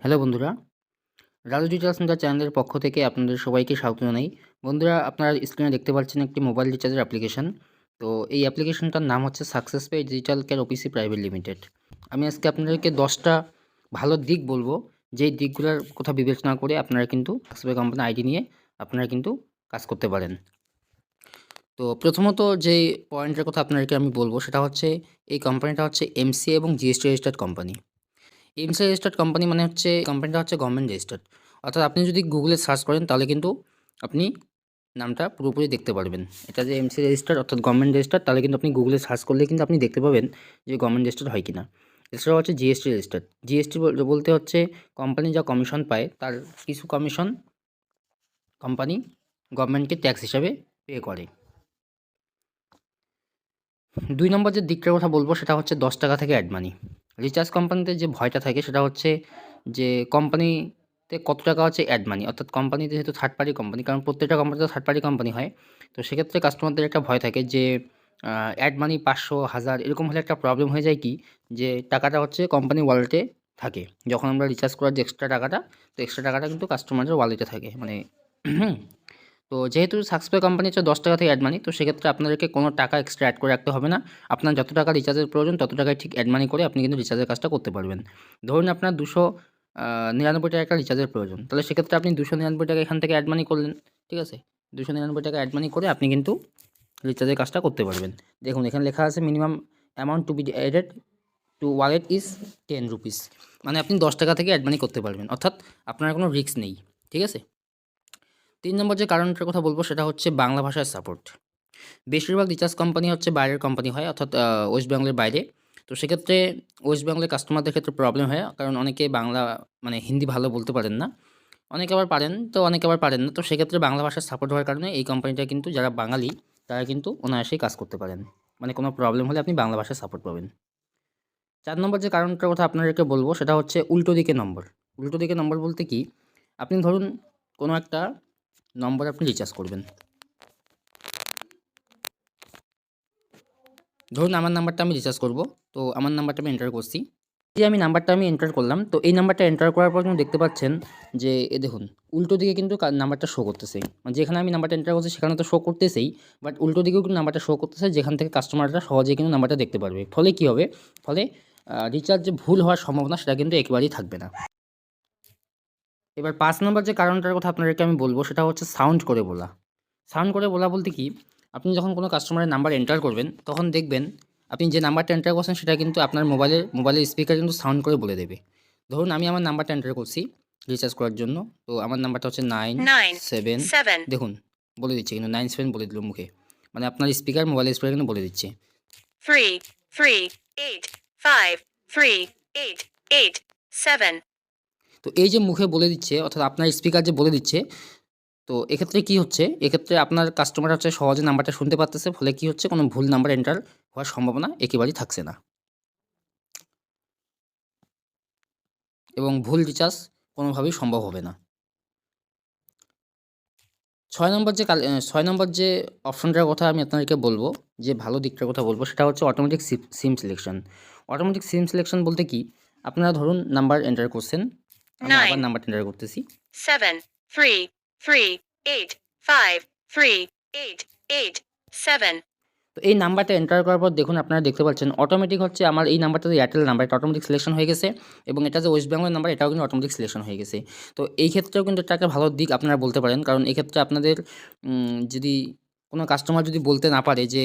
Hello বন্ধুরা, Raju digital centre চ্যানেলের পক্ষ থেকে আপনাদের সবাইকে স্বাগত জানাই। বন্ধুরা, আপনারা স্ক্রিনে দেখতে পাচ্ছেন একটি মোবাইল রিচার্জের অ্যাপ্লিকেশন। তো এই অ্যাপ্লিকেশনটার নাম হচ্ছে success pay digital care OPC private limited. আমি আজকে আপনাদেরকে 10টা ভালো দিক বলবো, যেই দিকগুলোর কথা বিবেচনা করে আপনারা কিন্তু সাকসেস পে কোম্পানির আইডি নিয়ে আপনারা কিন্তু কাজ করতে পারেন। তো প্রথমত যেই পয়েন্টের কথা আপনাদেরকে আমি বলবো সেটা হচ্ছে এই কোম্পানিটা হচ্ছে এমসিএ এবং GST registered company. MC registered company মানে হচ্ছে কোম্পানিটা হচ্ছে গভর্নমেন্ট রেজিস্টার্ড। অর্থাৎ আপনি যদি গুগলে সার্চ করেন তাহলে কিন্তু আপনি নামটা পুরোপুরি দেখতে পারবেন। এটা যে এমসি রেজিস্টার্ড অর্থাৎ গভর্নমেন্ট রেজিস্টার্ড, তাহলে কিন্তু আপনি গুগলে সার্চ করলে কিন্তু আপনি দেখতে পাবেন যে গভর্নমেন্ট রেজিস্টার্ড হয় কিনা। এছাড়াও হচ্ছে জিএসটি রেজিস্টার্ড। জিএসটি বলতে হচ্ছে কোম্পানি যা কমিশন পায় তার কিছু কমিশন কোম্পানি গভর্নমেন্টকে ট্যাক্স হিসাবে পে করে। 2 নম্বর যে দিকটার কথা বলবো সেটা হচ্ছে 10 টাকা থেকে অ্যাড মানি। রিচার্জ কোম্পানিতে যে ভয়টা থাকে সেটা হচ্ছে যে কোম্পানিতে কত টাকা হচ্ছে অ্যাড মানি, অর্থাৎ কোম্পানিতে যেহেতু থার্ড পার্টি কোম্পানি, কারণ প্রত্যেকটা কোম্পানিতে থার্ড পার্টি কোম্পানি হয়। তো সেক্ষেত্রে কাস্টমারদের একটা ভয় থাকে যে অ্যাড মানি 500, 1000 এরকম হলে একটা প্রবলেম হয়ে যায় কি, যে টাকাটা হচ্ছে কোম্পানি ওয়ালেটে থাকে। যখন আমরা রিচার্জ করার যে এক্সট্রা টাকাটা, তো এক্সট্রা টাকাটা কিন্তু কাস্টমারের ওয়ালেটে থাকে, মানে তো যেহেতু সাকসপে কোম্পানি হচ্ছে 10 টাকা থেকে অ্যাড মানি, তো সেক্ষেত্রে আপনাদেরকে কোনো টাকা এক্সট্রা অ্যাড করে রাখতে হবে না। আপনার যত টাকা রিচার্জের প্রয়োজন তত টাকায় ঠিক অ্যাড মানি করে আপনি কিন্তু রিচার্জের কাজটা করতে পারবেন। ধরুন আপনার 299 টাকা একটা রিচার্জের প্রয়োজন, তাহলে সেক্ষেত্রে আপনি 299 টাকা এখান থেকে অ্যাড মানি করলেন, ঠিক আছে? 299 টাকা অ্যাড মানি করে আপনি কিন্তু রিচার্জের কাজটা করতে পারবেন। দেখুন এখানে লেখা আছে minimum amount two be added to wallet is 10 rupees, মানে আপনি 10 টাকা থেকে অ্যাড মানি করতে পারবেন, অর্থাৎ আপনার কোনো রিস্ক নেই, ঠিক আছে? 3 নম্বর যে কারণটার কথা বলবো সেটা হচ্ছে বাংলা ভাষার সাপোর্ট। বেশিরভাগ রিচার্জ কোম্পানি হচ্ছে বাইরের কোম্পানি হয়, অর্থাৎ ওয়েস্ট বেঙ্গলের বাইরে। তো সেক্ষেত্রে ওয়েস্ট বেঙ্গলের কাস্টমারদের ক্ষেত্রে প্রবলেম হয়, কারণ অনেকে বাংলা মানে হিন্দি ভালো বলতে পারেন না। অনেকে আবার পারেন, তো অনেকে আবার পারেন না। তো সেক্ষেত্রে বাংলা ভাষার সাপোর্ট হওয়ার কারণে এই কোম্পানিটা কিন্তু যারা বাঙালি তারা কিন্তু অনায়াসেই কাজ করতে পারেন। মানে কোনো প্রবলেম হলে আপনি বাংলা ভাষায় সাপোর্ট পাবেন। 4 নম্বর যে কারণটার কথা আপনাদেরকে বলবো সেটা হচ্ছে উল্টো দিকে নম্বর। উল্টো দিকে নম্বর বলতে কি, আপনি ধরুন কোনো একটা নম্বর আপনি রিচার্জ করবেন। ধরুন আমার নাম্বারটা আমি রিচার্জ করব। তো আমার নাম্বারটা আমি এন্টার করছি। যে আমি নাম্বারটা আমি এন্টার করলাম, তো এই নাম্বারটা এন্টার করার পর কিন্তু দেখতে পাচ্ছেন যে দেখুন উল্টো দিকে কিন্তু নাম্বারটা শো করতেছে। মানে যেখানে আমি নাম্বারটা এন্টার করছি সেখানে তো শো করতেছেই, বাট উল্টো দিকেও কিন্তু নাম্বারটা শো করতেছে, যেখান থেকে কাস্টমাররা সহজেই কিন্তু নাম্বারটা দেখতে পারবে। ফলে কি হবে, ফলে রিচার্জ যে ভুল হওয়ার সম্ভাবনা সেটা কিন্তু একেবারেই থাকবে না। এবার 5 নম্বর যে কারণটার কথা আপনাদেরকে আমি বলবো সেটা হচ্ছে সাউন্ড করে বলা। সাউন্ড করে বলা বলতে কি, আপনি যখন কোনো কাস্টমারের নাম্বার এন্টার করবেন তখন দেখবেন আপনি যে নাম্বারটা এন্টার করছেন সেটা কিন্তু আপনার মোবাইলের স্পিকার কিন্তু সাউন্ড করে বলে দেবে। ধরুন আমি আমার নাম্বারটা এন্টার করছি রিচার্জ করার জন্য। তো আমার নাম্বারটা হচ্ছে 97, দেখুন বলে দিচ্ছে কিন্তু 97 বলে দিল মুখে, মানে আপনার মোবাইলের স্পিকার কিন্তু বলে দিচ্ছে 338538887। তো এই যে মুখে বলে দিচ্ছে, অর্থাৎ আপনার স্পিকার যে বলে দিচ্ছে, তো এক্ষেত্রে কি হচ্ছে, এক্ষেত্রে আপনার কাস্টমার হচ্ছে সহজে নাম্বারটা শুনতে পারতেছে, ফলে কি হচ্ছে কোনো ভুল নাম্বার এন্টার হওয়ার সম্ভাবনা একেবারেই থাকছে না, এবং ভুল রিচার্জ কোনোভাবেই সম্ভব হবে না। 6 নম্বর যে অপশনটার কথা আমি আপনাদেরকে বলবো, যে ভালো দিকটার কথা বলবো সেটা হচ্ছে অটোমেটিক সিম সিলেকশন। অটোমেটিক সিম সিলেকশন বলতে কি, আপনারা ধরুন নাম্বার এন্টার করছেন, আমি আবার নাম্বারটা এন্টার করতেছি 733853887। তো এই নাম্বারটা এন্টার করার পর দেখুন আপনারা দেখতে পাচ্ছেন অটোমেটিক হচ্ছে আমার এই নাম্বারটা যে এয়ারটেল নাম্বার, এটা অটোমেটিক সিলেকশন হয়ে গেছে, এবং এটা যে ওয়েস্ট বেঙ্গলের নাম্বার এটাও কিন্তু অটোমেটিক সিলেকশন হয়ে গেছে। তো এই ক্ষেত্রেও কিন্তু এটা একটা ভালো দিক আপনারা বলতে পারেন, কারণ এক্ষেত্রে আপনাদের যদি কোনো কাস্টমার যদি বলতে না পারে যে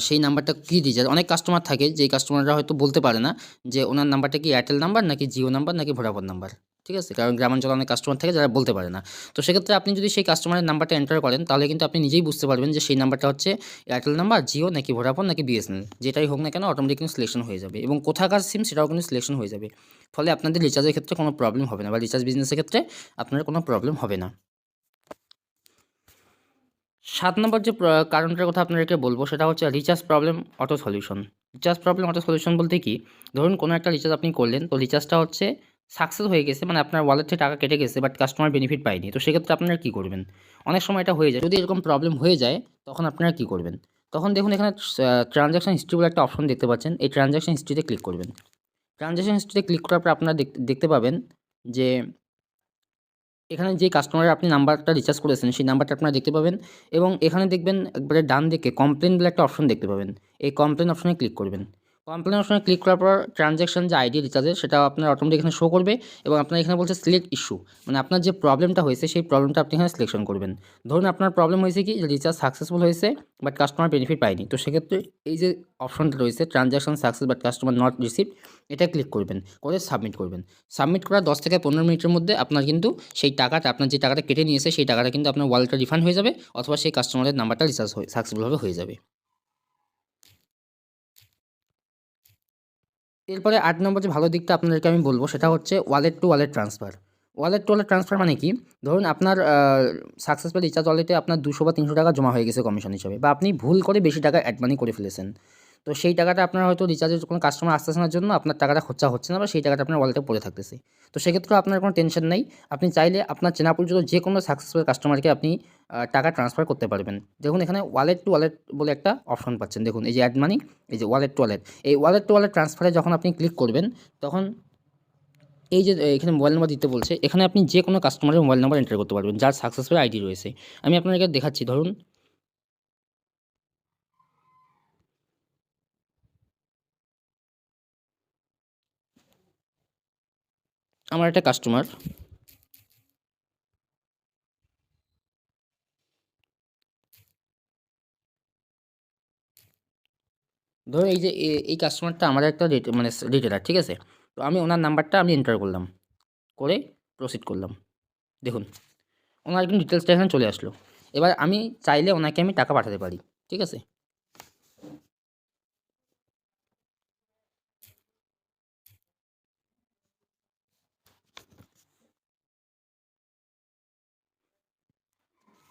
সেই নাম্বারটা কী রিচার্জ, অনেক কাস্টমার থাকে যেই কাস্টমাররা হয়তো বলতে পারে না যে ওনার নাম্বারটা কি এয়ারটেল নাম্বার নাকি জিও নাম্বার নাকি ভোডাফোন নাম্বার, ঠিক আছে? কারণ গ্রামাঞ্চলে অনেক কাস্টমার থাকে যারা বলতে পারে না। তো সেক্ষেত্রে আপনি যদি সেই কাস্টমারের নাম্বারটা এন্টার করেন তাহলে কিন্তু আপনি নিজেই বুঝতে পারবেন যে সেই নাম্বারটা হচ্ছে এয়ারটেল নাম্বার, জিও নাকি ভোডাফোন নাকি বিএসএনএল, যেটাই হোক না কেন অটোমেটিক কিন্তু সিলেকশন হয়ে যাবে, এবং কোথাকার সিম সেটাও কিন্তু সিলেকশন হয়ে যাবে। ফলে আপনাদের রিচার্জের ক্ষেত্রে কোনো প্রবলেম হবে না, বা রিচার্জ বিজনেসের ক্ষেত্রে আপনার কোনো প্রবলেম হবে না। 7 নম্বর যে কারণটার কথা আপনাদেরকে বলবো সেটা হচ্ছে recharge problem auto solution. Recharge problem auto solution বলতে কি, ধরুন কোনো একটা রিচার্জ আপনি করলেন, তো রিচার্জটা হচ্ছে সাকসেস হয়ে গেছে, মানে আপনার ওয়ালেট থেকে টাকা কেটে গেছে, বাট কাস্টমার বেনিফিট পায়নি। তো সেক্ষেত্রে আপনারা কী করবেন? অনেক সময় এটা হয়ে যায়, যদি এরকম প্রবলেম হয়ে যায় তখন আপনারা কী করবেন? তখন দেখুন এখানে ট্রানজ্যাকশন হিস্ট্রি বলে একটা অপশন দেখতে পাচ্ছেন, এই ট্রানজ্যাকশন হিস্ট্রিতে ক্লিক করবেন। ট্রানজ্যাকশন হিস্ট্রিতে ক্লিক করার পর আপনারা দেখতে পাবেন যে এখানে যে কাস্টমারের আপনি নাম্বারটা রিচার্জ করেছেন সেই নাম্বারটা আপনারা দেখতে পাবেন এবং এখানে দেখবেন একবারে ডান দিকে কমপ্লেন বলে একটা অপশন দেখতে পাবেন। এই কমপ্লেন অপশনে ক্লিক করবেন। কমপ্লেন অপশনে ক্লিক করার পর ট্রানজ্যাকশন যে আইডি রিচার্জের সেটা আপনার অটোমেটিক এখানে শো করবে এবং আপনার এখানে বলছে সিলেক্ট ইস্যু, মানে আপনার যে প্রবলেমটা হয়েছে সেই প্রবলেমটা আপনি এখানে সিলেকশন করবেন। ধরুন আপনার প্রবলেম হয়েছে কি রিচার্জ সাকসেসফুল হয়েছে বাট কাস্টমার বেনিফিট পায়নি, তো সেক্ষেত্রে এই যে অপশনটা রয়েছে transaction success but customer not receive, এটা ক্লিক করবেন, করে সাবমিট করবেন। সাবমিট করার 10 থেকে 15 মিনিটের মধ্যে আপনার কিন্তু সেই টাকাটা, আপনার যে টাকাটা কেটে নিয়েছে সেই টাকাটা কিন্তু আপনার ওয়ালেটে রিফান্ড হয়ে যাবে অথবা সেই কাস্টমারের নাম্বারটা রিচার্জ সাকসেসফুলভাবে হয়ে যাবে। এরপরে 8 নম্বর যে ভালো দিকটা আপনাদেরকে আমি বলব সেটা হচ্ছে wallet two wallet transfer. Wallet two wallet transfer মানে কি? ধরুন আপনার সাকসেসফুল রিচার্জ ওয়ালেটে আপনার 200 বা 300 টাকা জমা হয়ে গেছে কমিশন হিসাবে, বা আপনি ভুল করে বেশি টাকা অ্যাড মানি করে ফেলেছেন। তো সেই টাকাটা আপনার হয়তো রিচার্জের কোনো কাস্টমার আসতেছে না জন্য আপনার টাকাটা খরচা হচ্ছে না বা সেই টাকাটা আপনার ওয়ালেটে পড়ে থাকতেছে। তো সেক্ষেত্রে আপনার কোনো টেনশন নাই। আপনি চাইলে আপনার চেনা পরিচিত যে কোনো সাকসেসফুল কাস্টমারকে আপনি টাকা ট্রান্সফার করতে পারবেন। দেখুন এখানে ওয়ালেট টু ওয়ালেট বলে একটা অপশন পাচ্ছেন। দেখুন এই যে অ্যাড মানি, এই যে ওয়ালেট টু ওয়ালেট। এই ওয়ালেট টু ওয়ালেট ট্রান্সফারে যখন আপনি ক্লিক করবেন তখন এই যে এখানে মোবাইল নাম্বার দিতে বলছে, এখানে আপনি যে কোনো কাস্টমারের মোবাইল নাম্বার এন্টার করতে পারবেন যার সাকসেসফুল আইডি রয়েছে। আমি আপনাদেরকে দেখাচ্ছি। ধরুন আমার একটা কাস্টমার, ধরুন এই যে এই কাস্টমারটা আমার একটা মানে রিটেলার, ঠিক আছে? তো আমি ওনার নাম্বারটা আমি এন্টার করলাম, করে প্রসিড করলাম। দেখুন ওনার কিন্তু ডিটেলসটা এখানে চলে আসলো। এবার আমি চাইলে ওনাকে আমি টাকা পাঠাতে পারি, ঠিক আছে?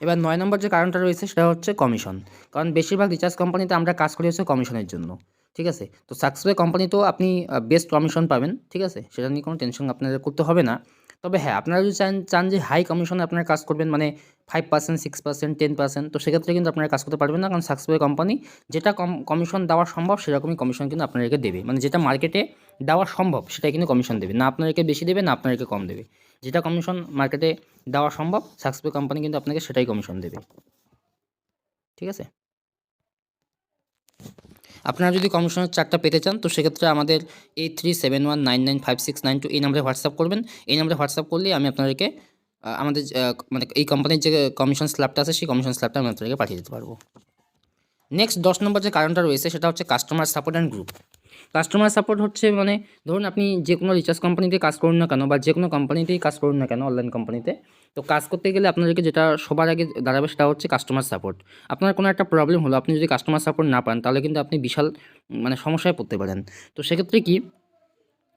এবার 9 নম্বর যে কারণটা রয়েছে সেটা হচ্ছে কমিশন। কারণ বেশিরভাগ রিচার্জ কোম্পানিতে আমরা কাজ করি হচ্ছে কমিশনের জন্য, ঠিক আছে? তো সাকসেসফুল কোম্পানিতেও আপনি বেস্ট কমিশন পাবেন, ঠিক আছে? সেটা নিয়ে কোনো টেনশন আপনাদের করতে হবে না। তবে হ্যাঁ, আপনারা যদি চান যে হাই কমিশনে আপনারা কাজ করবেন, মানে 5%, 6%, 10%, তো সেক্ষেত্রে কিন্তু আপনারা কাজ করতে পারবেন না। কারণ সাকসেসফুল কোম্পানি যেটা কমিশন দেওয়া সম্ভব সেরকমই কমিশন কিন্তু আপনাদেরকে দেবে। মানে যেটা মার্কেটে দেওয়া সম্ভব সেটাই কিন্তু কমিশন দেবে। না আপনাদেরকে বেশি দেবে, না আপনাদেরকে কম দেবে। যেটা কমিশন মার্কেটে দেওয়া সম্ভব সাকসেসফুল কোম্পানি কিন্তু আপনাকে সেটাই কমিশন দেবে, ঠিক আছে? আপনারা যদি কমিশনের চার্টটা পেতে চান তো সেক্ষেত্রে আমাদের 8371995692 এই নম্বরে হোয়াটসঅ্যাপ করবেন। এই নম্বরে হোয়াটসঅ্যাপ করলেই আমি আপনাদেরকে আমাদের মানে এই কোম্পানির যে কমিশন স্ল্যাবটা আছে সেই কমিশন স্ল্যাবটা আমি আপনাদেরকে পাঠিয়ে দিতে পারবো। নেক্সট 10 নম্বর যে কারণটা রয়েছে সেটা হচ্ছে customer support and group. Customer support হচ্ছে মানে ধরুন আপনি যে কোনো রিচার্জ কোম্পানিতে কাজ করুন না কেন বা যে কোনো কোম্পানিতেই কাজ করুন না কেন, অনলাইন কোম্পানিতে, তো কাজ করতে গেলে আপনাদেরকে যেটা সবার আগে দাঁড়াবে সেটা হচ্ছে কাস্টমার সাপোর্ট। আপনার কোনো একটা প্রবলেম হলো, আপনি যদি কাস্টমার সাপোর্ট না পান তাহলে কিন্তু আপনি বিশাল মানে সমস্যায় পড়তে পারেন। তো সেক্ষেত্রে কি,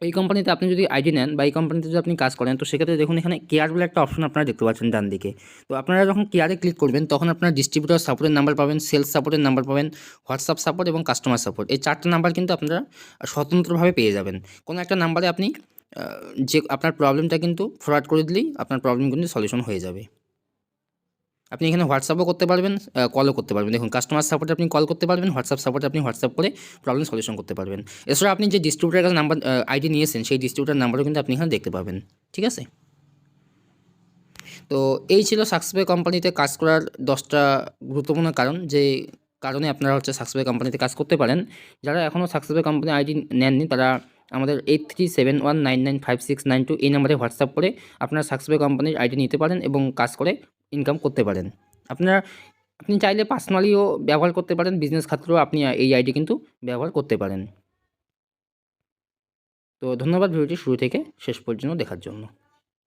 এই কোম্পানিতে আপনি যদি আইডি নেন বা এই কোম্পানিতে যদি আপনি কাজ করেন তো সেক্ষেত্রে দেখুন এখানে কেয়ার বলে একটা অপশন আপনারা দেখতে পাচ্ছেন ডান দিকে। তো আপনারা যখন কেয়ারে ক্লিক করবেন তখন আপনারা ডিস্ট্রিবিউটর সাপোর্টের নাম্বার পাবেন, সেলস সাপোর্টের নাম্বার পাবেন, হোয়াটসঅ্যাপ সাপোর্ট এবং কাস্টমার সাপোর্ট, এই 4টা নাম্বার কিন্তু আপনারা স্বতন্ত্রভাবে পেয়ে যাবেন। কোনো একটা নাম্বারে আপনি যে আপনার প্রবলেমটা কিন্তু ফরওয়ার্ড করে দিলেই আপনার প্রবলেম কিন্তু সলিউশন হয়ে যাবে। আপনি এখানে হোয়াটসঅ্যাপও করতে পারবেন, কলও করতে পারবেন। দেখুন কাস্টমার সাপোর্টে আপনি কল করতে পারবেন, হোয়াটসঅ্যাপ সাপোর্টে আপনি হোয়াটসঅ্যাপ করে প্রবলেম সলিউশন করতে পারবেন। এছাড়া আপনি যে ডিস্ট্রিবিউটারের কাছে নাম্বার আইডি নিয়েছেন সেই ডিস্ট্রিবিউটার নাম্বারও কিন্তু আপনি এখানে দেখতে পাবেন, ঠিক আছে? তো এই ছিল সাকসেসফুল কোম্পানিতে কাজ করার 10টা গুরুত্বপূর্ণ কারণ, যে কারণে আপনারা হচ্ছে সাকসেসফুল কোম্পানিতে কাজ করতে পারেন। যারা এখনও সাকসেসফুল কোম্পানি আইডি নেননি তারা আমাদের 8371995692 এই নাম্বারে হোয়াটসঅ্যাপ করে আপনারা সাকসেসফুল কোম্পানির আইডি নিতে পারেন এবং কাজ করে ইনকাম করতে পারেন। আপনি চাইলে পার্সোনালিও ব্যবহার করতে পারেন, বিজনেস ক্ষেত্রেও আপনি এই আইডি কিন্তু ব্যবহার করতে পারেন। তো ধন্যবাদ ভিডিওটি শুরু থেকে শেষ পর্যন্ত দেখার জন্য।